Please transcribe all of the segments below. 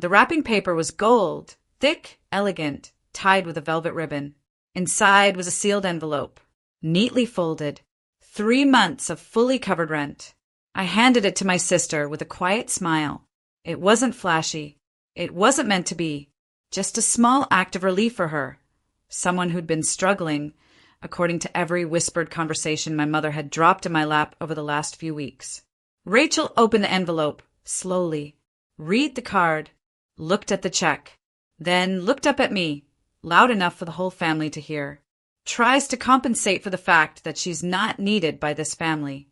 The wrapping paper was gold, thick, elegant, tied with a velvet ribbon. Inside was a sealed envelope, neatly folded. 3 months of fully covered rent. I handed it to my sister with a quiet smile. It wasn't flashy. It wasn't meant to be. Just a small act of relief for her. Someone who'd been struggling, according to every whispered conversation my mother had dropped in my lap over the last few weeks. Rachel opened the envelope, slowly, read the card, looked at the check, then looked up at me, loud enough for the whole family to hear. Tries to compensate for the fact that she's not needed by this family.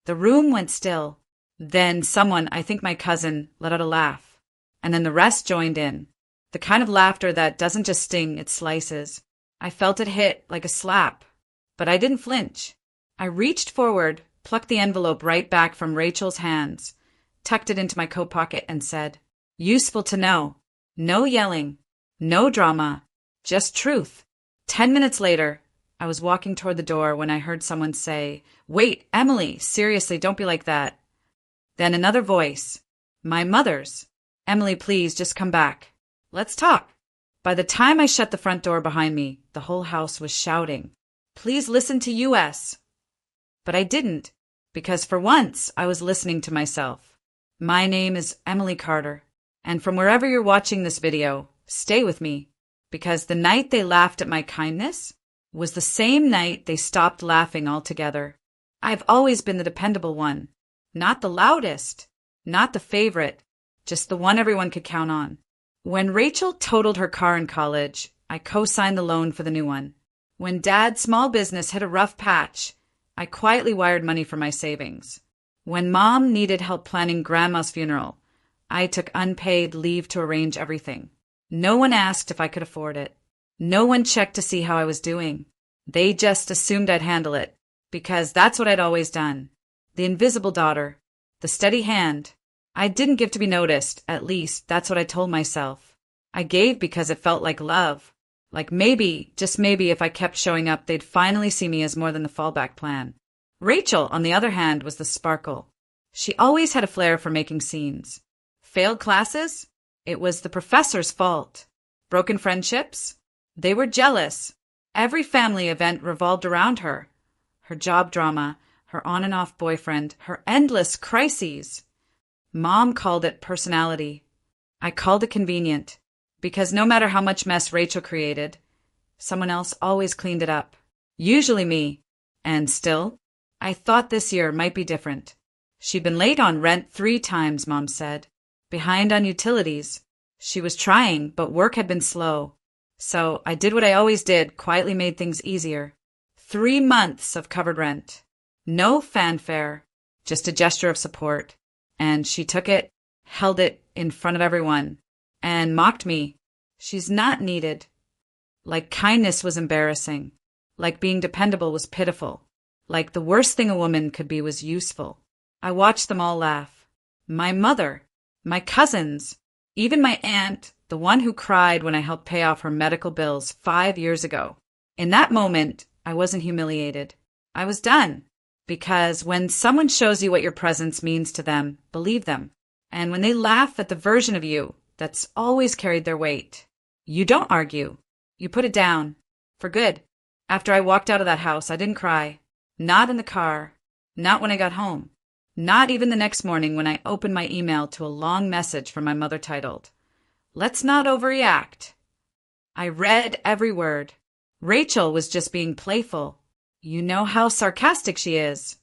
The room went still. Then someone, I think my cousin, let out a laugh. And then the rest joined in. The kind of laughter that doesn't just sting, it slices. I felt it hit like a slap. But I didn't flinch. I reached forward, plucked the envelope right back from Rachel's hands, tucked it into my coat pocket and said, "Useful to know. No yelling. No drama. Just truth." 10 minutes later, I was walking toward the door when I heard someone say, "Wait, Emily, seriously, don't be like that." Then another voice, my mother's. "Emily, please, just come back. Let's talk." By the time I shut the front door behind me, the whole house was shouting, "Please listen to US." But I didn't, because for once I was listening to myself. My name is Emily Carter, and from wherever you're watching this video, stay with me, because the night they laughed at my kindness was the same night they stopped laughing altogether. I've always been the dependable one, not the loudest, not the favorite, just the one everyone could count on. When Rachel totaled her car in college, I co-signed the loan for the new one. When Dad's small business hit a rough patch, I quietly wired money from my savings. When Mom needed help planning Grandma's funeral, I took unpaid leave to arrange everything. No one asked if I could afford it. No one checked to see how I was doing. They just assumed I'd handle it, because that's what I'd always done. The invisible daughter, the steady hand. I didn't give to be noticed, at least that's what I told myself. I gave because it felt like love. Like maybe, just maybe, if I kept showing up, they'd finally see me as more than the fallback plan. Rachel, on the other hand, was the sparkle. She always had a flair for making scenes. Failed classes? It was the professor's fault. Broken friendships? They were jealous. Every family event revolved around her. Her job drama, her on and off boyfriend, her endless crises. Mom called it personality. I called it convenient, because no matter how much mess Rachel created, someone else always cleaned it up. Usually me. And still, I thought this year might be different. She'd been late on rent 3 times, Mom said. Behind on utilities. She was trying, but work had been slow. So I did what I always did, quietly made things easier. 3 months of covered rent. No fanfare, just a gesture of support. And she took it, held it in front of everyone, and mocked me. She's not needed. Like kindness was embarrassing. Like being dependable was pitiful. Like the worst thing a woman could be was useful. I watched them all laugh. My mother, my cousins, even my aunt, the one who cried when I helped pay off her medical bills 5 years ago. In that moment, I wasn't humiliated. I was done. Because when someone shows you what your presence means to them, believe them. And when they laugh at the version of you that's always carried their weight, you don't argue. You put it down. For good. After I walked out of that house, I didn't cry. Not in the car. Not when I got home. Not even the next morning when I opened my email to a long message from my mother titled, "Let's not overreact." I read every word. Rachel was just being playful. You know how sarcastic she is.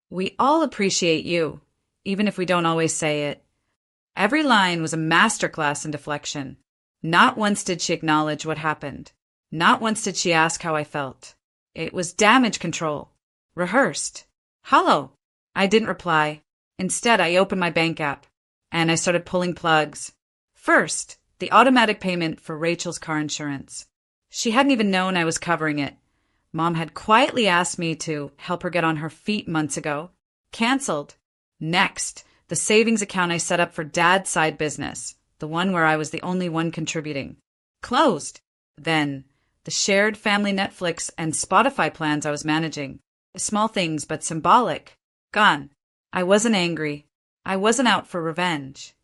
We all appreciate you, even if we don't always say it. Every line was a masterclass in deflection. Not once did she acknowledge what happened. Not once did she ask how I felt. It was damage control. Rehearsed. Hollow. I didn't reply. Instead, I opened my bank app, and I started pulling plugs. First, the automatic payment for Rachel's car insurance. She hadn't even known I was covering it. Mom had quietly asked me to help her get on her feet months ago. Canceled. Next, the savings account I set up for Dad's side business, the one where I was the only one contributing. Closed. Then, the shared family Netflix and Spotify plans I was managing. Small things, but symbolic. Gone. I wasn't angry. I wasn't out for revenge.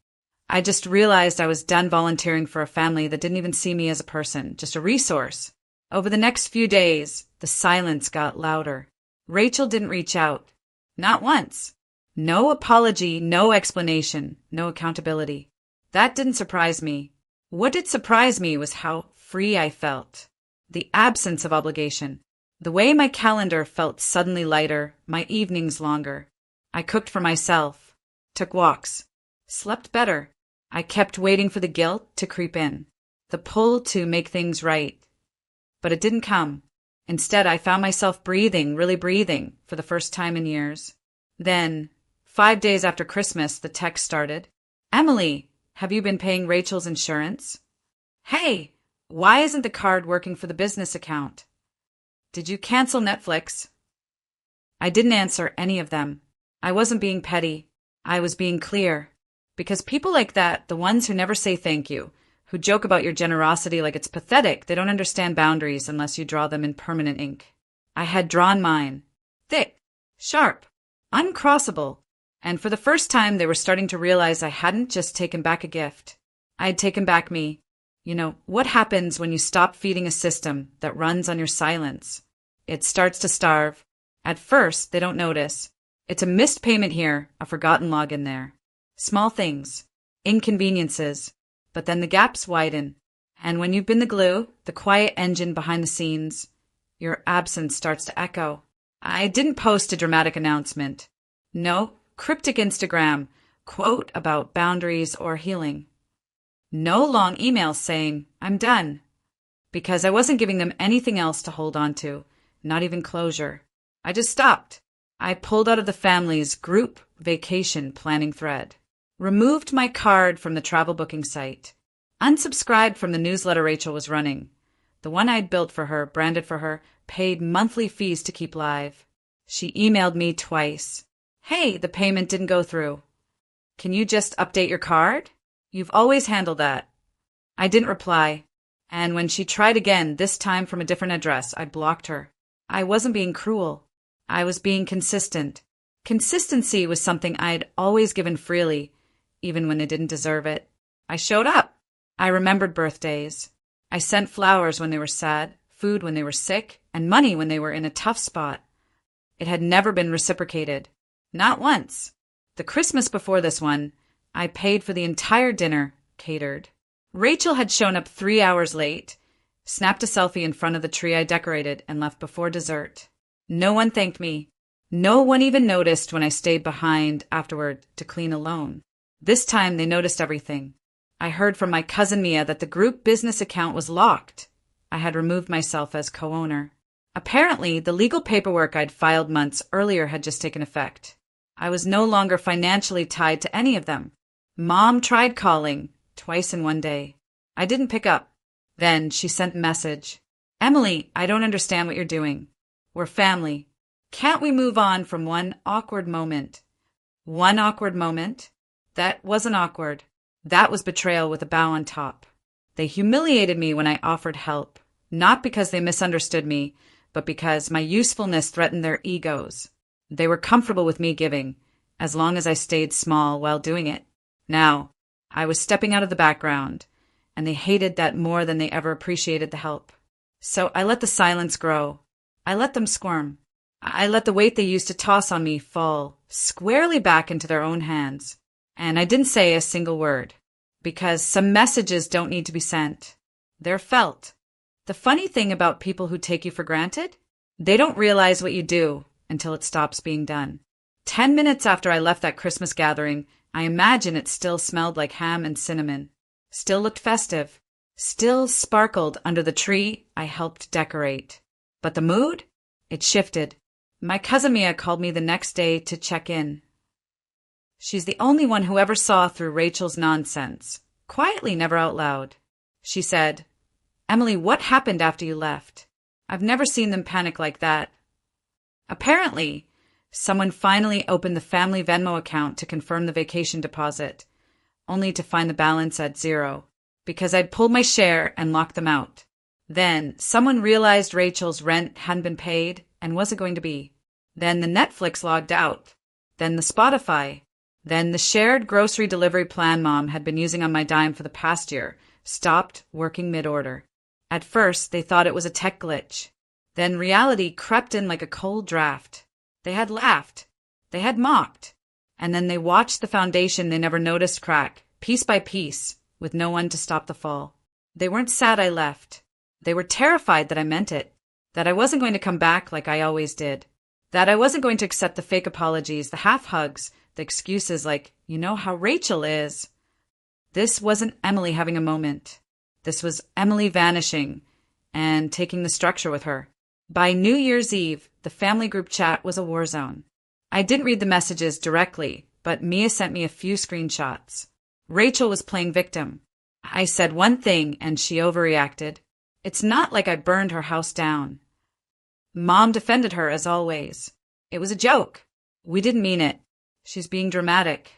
I just realized I was done volunteering for a family that didn't even see me as a person, just a resource. Over the next few days, the silence got louder. Rachel didn't reach out. Not once. No apology, no explanation, no accountability. That didn't surprise me. What did surprise me was how free I felt. The absence of obligation. The way my calendar felt suddenly lighter, my evenings longer. I cooked for myself, took walks, slept better. I kept waiting for the guilt to creep in, the pull to make things right. But it didn't come. Instead, I found myself breathing, really breathing, for the first time in years. Then, 5 days after Christmas, the text started. Emily, have you been paying Rachel's insurance? Hey, why isn't the card working for the business account? Did you cancel Netflix? I didn't answer any of them. I wasn't being petty. I was being clear. Because people like that, the ones who never say thank you, who joke about your generosity like it's pathetic, they don't understand boundaries unless you draw them in permanent ink. I had drawn mine. Thick, sharp, uncrossable. And for the first time, they were starting to realize I hadn't just taken back a gift. I had taken back me. You know, what happens when you stop feeding a system that runs on your silence? It starts to starve. At first, they don't notice. It's a missed payment here, a forgotten login there. Small things, inconveniences, but then the gaps widen. And when you've been the glue, the quiet engine behind the scenes, your absence starts to echo. I didn't post a dramatic announcement. No cryptic Instagram quote about boundaries or healing. No long emails saying, I'm done. Because I wasn't giving them anything else to hold on to, not even closure. I just stopped. I pulled out of the family's group vacation planning thread. Removed my card from the travel booking site. Unsubscribed from the newsletter Rachel was running. The one I'd built for her, branded for her, paid monthly fees to keep live. She emailed me twice. Hey, the payment didn't go through. Can you just update your card? You've always handled that. I didn't reply. And when she tried again, this time from a different address, I blocked her. I wasn't being cruel. I was being consistent. Consistency was something I'd always given freely, even when they didn't deserve it. I showed up. I remembered birthdays. I sent flowers when they were sad, food when they were sick, and money when they were in a tough spot. It had never been reciprocated. Not once. The Christmas before this one, I paid for the entire dinner, catered. Rachel had shown up 3 hours late, snapped a selfie in front of the tree I decorated, and left before dessert. No one thanked me. No one even noticed when I stayed behind afterward to clean alone. This time they noticed everything. I heard from my cousin Mia that the group business account was locked. I had removed myself as co-owner. Apparently, the legal paperwork I'd filed months earlier had just taken effect. I was no longer financially tied to any of them. Mom tried calling, twice in one day. I didn't pick up. Then she sent a message. Emily, I don't understand what you're doing. We're family. Can't we move on from one awkward moment? One awkward moment? That wasn't awkward. That was betrayal with a bow on top. They humiliated me when I offered help, not because they misunderstood me, but because my usefulness threatened their egos. They were comfortable with me giving, as long as I stayed small while doing it. Now, I was stepping out of the background, and they hated that more than they ever appreciated the help. So I let the silence grow. I let them squirm. I let the weight they used to toss on me fall squarely back into their own hands. And I didn't say a single word, because some messages don't need to be sent. They're felt. The funny thing about people who take you for granted, they don't realize what you do until it stops being done. 10 minutes after I left that Christmas gathering, I imagine it still smelled like ham and cinnamon, still looked festive, still sparkled under the tree I helped decorate. But the mood? It shifted. My cousin Mia called me the next day to check in. She's the only one who ever saw through Rachel's nonsense, quietly, never out loud. She said, Emily, what happened after you left? I've never seen them panic like that. Apparently, someone finally opened the family Venmo account to confirm the vacation deposit, only to find the balance at zero, because I'd pulled my share and locked them out. Then someone realized Rachel's rent hadn't been paid and wasn't going to be. Then the Netflix logged out. Then the Spotify. Then the shared grocery delivery plan Mom had been using on my dime for the past year stopped working mid-order. At first, they thought it was a tech glitch. Then reality crept in like a cold draft. They had laughed. They had mocked. And then they watched the foundation they never noticed crack, piece by piece, with no one to stop the fall. They weren't sad I left. They were terrified that I meant it, that I wasn't going to come back like I always did, that I wasn't going to accept the fake apologies, the half-hugs, the excuses like, you know how Rachel is. This wasn't Emily having a moment. This was Emily vanishing and taking the structure with her. By New Year's Eve, the family group chat was a war zone. I didn't read the messages directly, but Mia sent me a few screenshots. Rachel was playing victim. I said one thing and she overreacted. It's not like I burned her house down. Mom defended her as always. It was a joke. We didn't mean it. She's being dramatic.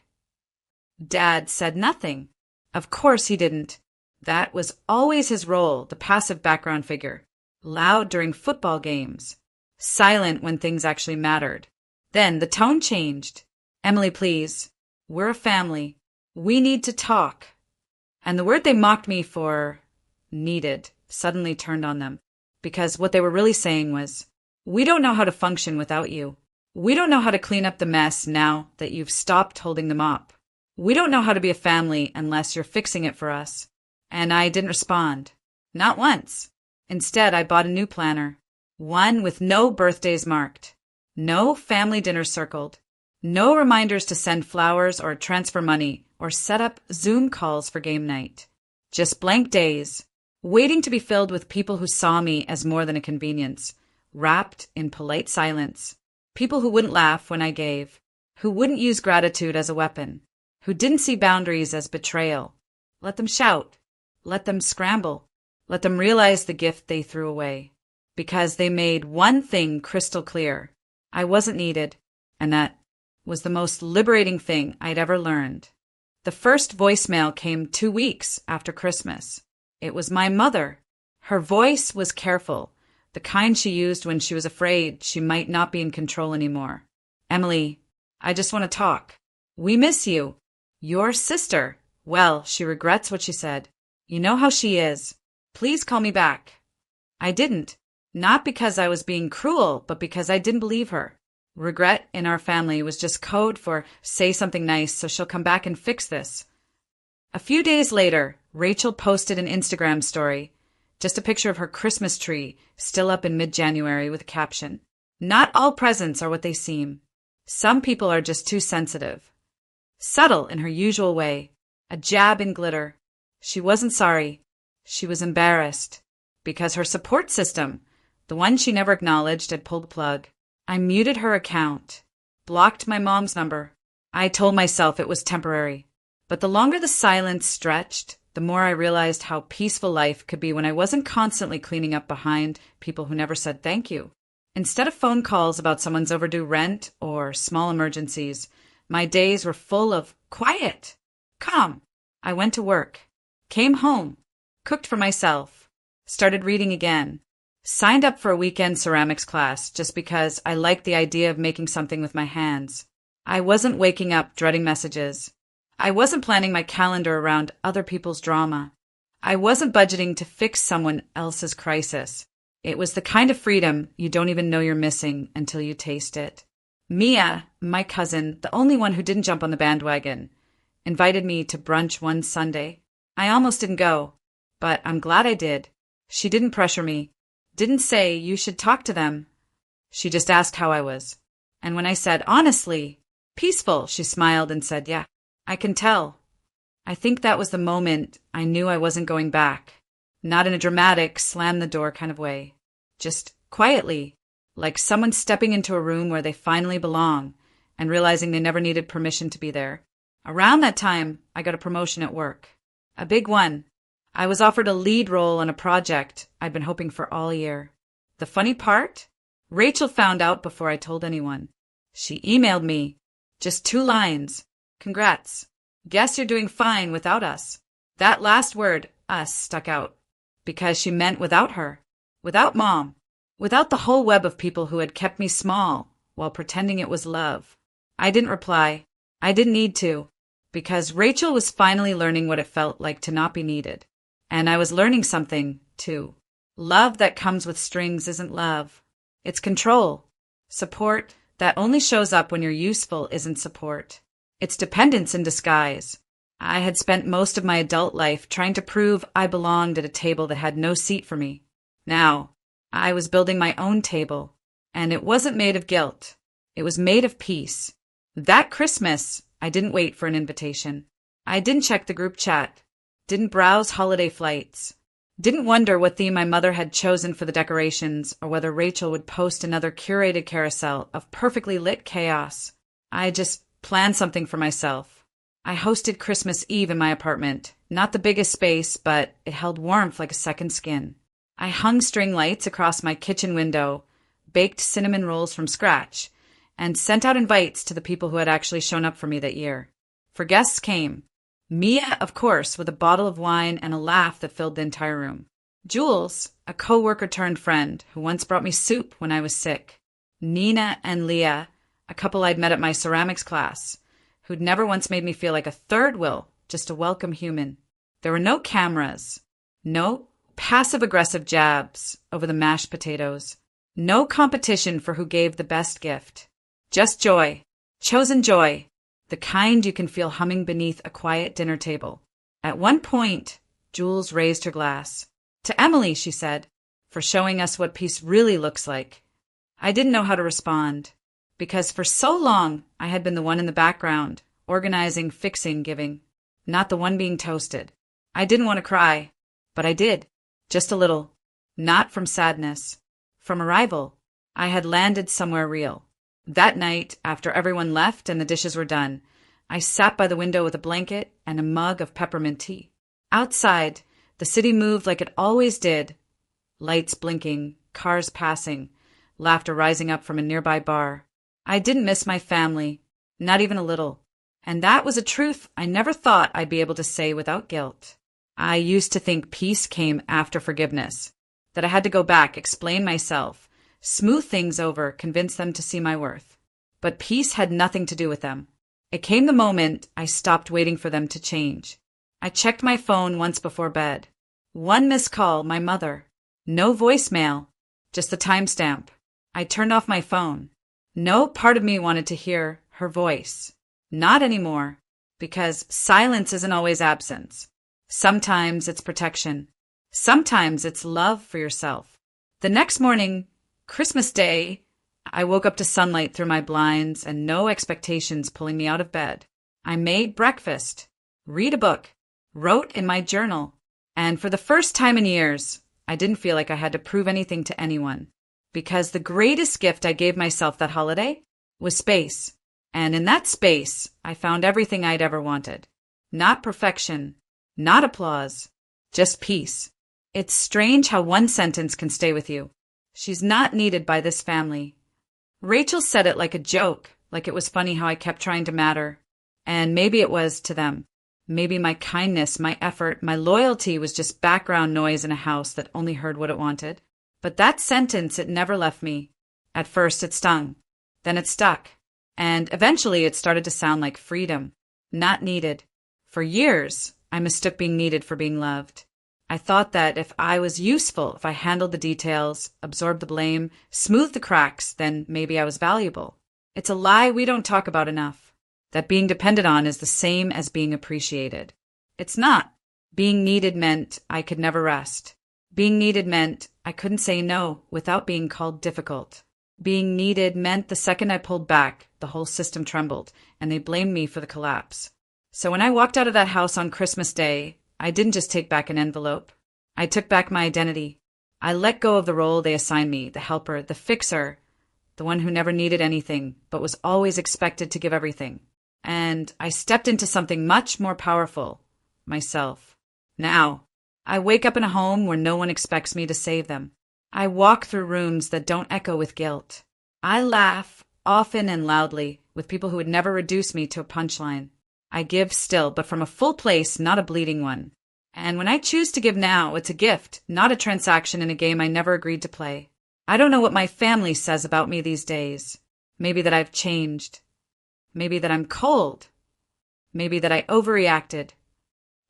Dad said nothing. Of course he didn't. That was always his role, the passive background figure. Loud during football games. Silent when things actually mattered. Then the tone changed. Emily, please. We're a family. We need to talk. And the word they mocked me for, needed, suddenly turned on them. Because what they were really saying was, we don't know how to function without you. We don't know how to clean up the mess now that you've stopped holding the mop. We don't know how to be a family unless you're fixing it for us. And I didn't respond. Not once. Instead, I bought a new planner. One with no birthdays marked. No family dinners circled. No reminders to send flowers or transfer money or set up Zoom calls for game night. Just blank days, waiting to be filled with people who saw me as more than a convenience, wrapped in polite silence. People who wouldn't laugh when I gave, who wouldn't use gratitude as a weapon, who didn't see boundaries as betrayal. Let them shout. Let them scramble. Let them realize the gift they threw away. Because they made one thing crystal clear. I wasn't needed, and that was the most liberating thing I'd ever learned. The first voicemail came 2 weeks after Christmas. It was my mother. Her voice was careful, the kind she used when she was afraid she might not be in control anymore. Emily, I just want to talk. We miss you. Your sister. Well, she regrets what she said. You know how she is. Please call me back. I didn't. Not because I was being cruel, but because I didn't believe her. Regret in our family was just code for say something nice so she'll come back and fix this. A few days later, Rachel posted an Instagram story. Just a picture of her Christmas tree, still up in mid-January with a caption. Not all presents are what they seem. Some people are just too sensitive. Subtle in her usual way. A jab in glitter. She wasn't sorry. She was embarrassed. Because her support system, the one she never acknowledged, had pulled the plug. I muted her account. Blocked my mom's number. I told myself it was temporary. But the longer the silence stretched, the more I realized how peaceful life could be when I wasn't constantly cleaning up behind people who never said thank you. Instead of phone calls about someone's overdue rent or small emergencies, my days were full of quiet, calm. I went to work, came home, cooked for myself, started reading again, signed up for a weekend ceramics class just because I liked the idea of making something with my hands. I wasn't waking up dreading messages. I wasn't planning my calendar around other people's drama. I wasn't budgeting to fix someone else's crisis. It was the kind of freedom you don't even know you're missing until you taste it. Mia, my cousin, the only one who didn't jump on the bandwagon, invited me to brunch one Sunday. I almost didn't go, but I'm glad I did. She didn't pressure me, didn't say you should talk to them. She just asked how I was. And when I said, honestly, peaceful, she smiled and said, yeah, I can tell. I think that was the moment I knew I wasn't going back. Not in a dramatic, slam the door kind of way. Just quietly, like someone stepping into a room where they finally belong and realizing they never needed permission to be there. Around that time, I got a promotion at work. A big one. I was offered a lead role on a project I'd been hoping for all year. The funny part? Rachel found out before I told anyone. She emailed me. Just 2 lines. Congrats. Guess you're doing fine without us. That last word, us, stuck out. Because she meant without her. Without Mom. Without the whole web of people who had kept me small while pretending it was love. I didn't reply. I didn't need to, because Rachel was finally learning what it felt like to not be needed. And I was learning something, too. Love that comes with strings isn't love. It's control. Support that only shows up when you're useful isn't support. It's dependence in disguise. I had spent most of my adult life trying to prove I belonged at a table that had no seat for me. Now, I was building my own table, and it wasn't made of guilt. It was made of peace. That Christmas, I didn't wait for an invitation. I didn't check the group chat. Didn't browse holiday flights. Didn't wonder what theme my mother had chosen for the decorations or whether Rachel would post another curated carousel of perfectly lit chaos. I just planned something for myself. I hosted Christmas Eve in my apartment. Not the biggest space, but it held warmth like a second skin. I hung string lights across my kitchen window, baked cinnamon rolls from scratch, and sent out invites to the people who had actually shown up for me that year. For guests came. Mia, of course, with a bottle of wine and a laugh that filled the entire room. Jules, a co-worker turned friend who once brought me soup when I was sick. Nina and Leah, a couple I'd met at my ceramics class, who'd never once made me feel like a third wheel, just a welcome human. There were no cameras, no passive-aggressive jabs over the mashed potatoes, no competition for who gave the best gift. Just joy, chosen joy, the kind you can feel humming beneath a quiet dinner table. At one point, Jules raised her glass. To Emily, she said, for showing us what peace really looks like. I didn't know how to respond, because for so long I had been the one in the background, organizing, fixing, giving, not the one being toasted. I didn't want to cry, but I did, just a little, not from sadness, from arrival. I had landed somewhere real. That night, after everyone left and the dishes were done, I sat by the window with a blanket and a mug of peppermint tea. Outside, the city moved like it always did. Lights blinking, cars passing, laughter rising up from a nearby bar. I didn't miss my family, not even a little. And that was a truth I never thought I'd be able to say without guilt. I used to think peace came after forgiveness, that I had to go back, explain myself, smooth things over, convince them to see my worth. But peace had nothing to do with them. It came the moment I stopped waiting for them to change. I checked my phone once before bed. One missed call, my mother. No voicemail, just the timestamp. I turned off my phone. No part of me wanted to hear her voice. Not anymore, because silence isn't always absence. Sometimes it's protection. Sometimes it's love for yourself. The next morning, Christmas Day, I woke up to sunlight through my blinds and no expectations pulling me out of bed. I made breakfast, read a book, wrote in my journal, and for the first time in years, I didn't feel like I had to prove anything to anyone, because the greatest gift I gave myself that holiday was space. And in that space, I found everything I'd ever wanted. Not perfection, not applause, just peace. It's strange how one sentence can stay with you. She's not needed by this family. Rachel said it like a joke, like it was funny how I kept trying to matter. And maybe it was to them. Maybe my kindness, my effort, my loyalty was just background noise in a house that only heard what it wanted. But that sentence, it never left me. At first it stung. Then it stuck. And eventually it started to sound like freedom. Not needed. For years, I mistook being needed for being loved. I thought that if I was useful, if I handled the details, absorbed the blame, smoothed the cracks, then maybe I was valuable. It's a lie we don't talk about enough. That being depended on is the same as being appreciated. It's not. Being needed meant I could never rest. Being needed meant I couldn't say no without being called difficult. Being needed meant the second I pulled back, the whole system trembled, and they blamed me for the collapse. So when I walked out of that house on Christmas Day, I didn't just take back an envelope. I took back my identity. I let go of the role they assigned me, the helper, the fixer, the one who never needed anything, but was always expected to give everything. And I stepped into something much more powerful, myself. Now, I wake up in a home where no one expects me to save them. I walk through rooms that don't echo with guilt. I laugh, often and loudly, with people who would never reduce me to a punchline. I give still, but from a full place, not a bleeding one. And when I choose to give now, it's a gift, not a transaction in a game I never agreed to play. I don't know what my family says about me these days. Maybe that I've changed. Maybe that I'm cold. Maybe that I overreacted.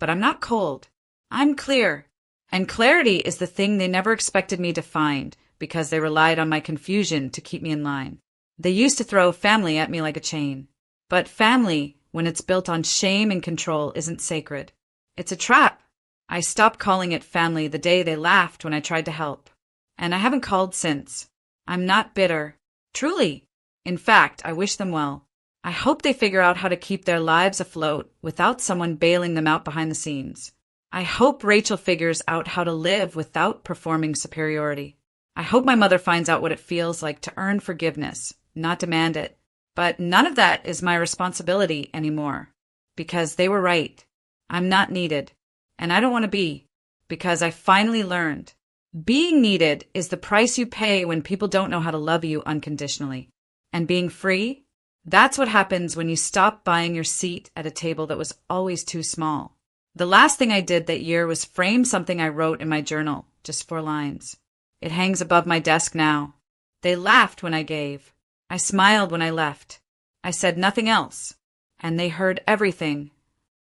But I'm not cold. I'm clear. And clarity is the thing they never expected me to find because they relied on my confusion to keep me in line. They used to throw family at me like a chain. But family, when it's built on shame and control, isn't sacred. It's a trap. I stopped calling it family the day they laughed when I tried to help. And I haven't called since. I'm not bitter. Truly. In fact, I wish them well. I hope they figure out how to keep their lives afloat without someone bailing them out behind the scenes. I hope Rachel figures out how to live without performing superiority. I hope my mother finds out what it feels like to earn forgiveness, not demand it. But none of that is my responsibility anymore. Because they were right. I'm not needed. And I don't want to be. Because I finally learned. Being needed is the price you pay when people don't know how to love you unconditionally. And being free? That's what happens when you stop buying your seat at a table that was always too small. The last thing I did that year was frame something I wrote in my journal, just 4 lines. It hangs above my desk now. They laughed when I gave. I smiled when I left. I said nothing else. And they heard everything